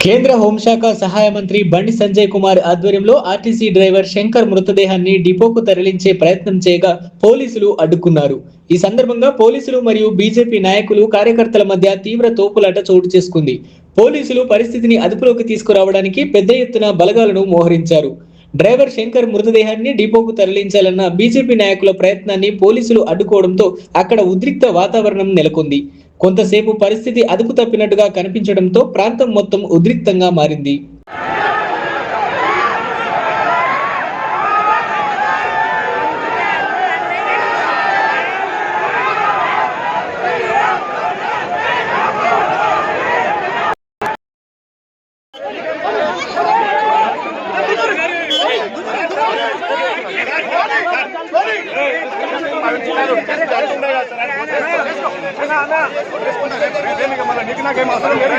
కేంద్ర హోంశాఖ సహాయ మంత్రి బండి సంజయ్ కుమార్ ఆధ్వర్యంలో ఆర్టీసీ డ్రైవర్ శంకర్ మృతదేహాన్ని డిపోకు తరలించే ప్రయత్నం చేయగా పోలీసులు అడ్డుకున్నారు. ఈ సందర్భంగా పోలీసులు మరియు బీజేపీ నాయకులు కార్యకర్తల మధ్య తీవ్ర తోపులాట చోటు చేసుకుంది. పోలీసులు పరిస్థితిని అదుపులోకి తీసుకురావడానికి పెద్ద ఎత్తున బలగాలను మోహరించారు. డ్రైవర్ శంకర్ మృతదేహాన్ని డిపోకు తరలించాలన్న బీజేపీ నాయకుల ప్రయత్నాన్ని పోలీసులు అడ్డుకోవడంతో అక్కడ ఉద్రిక్త వాతావరణం నెలకొంది. కొంతసేపు పరిస్థితి అదుపు తప్పినట్టుగా కనిపించడంతో ప్రాంతం మొత్తం ఉద్రిక్తంగా మారింది. నీకు నాకేం అవసరం లేదు.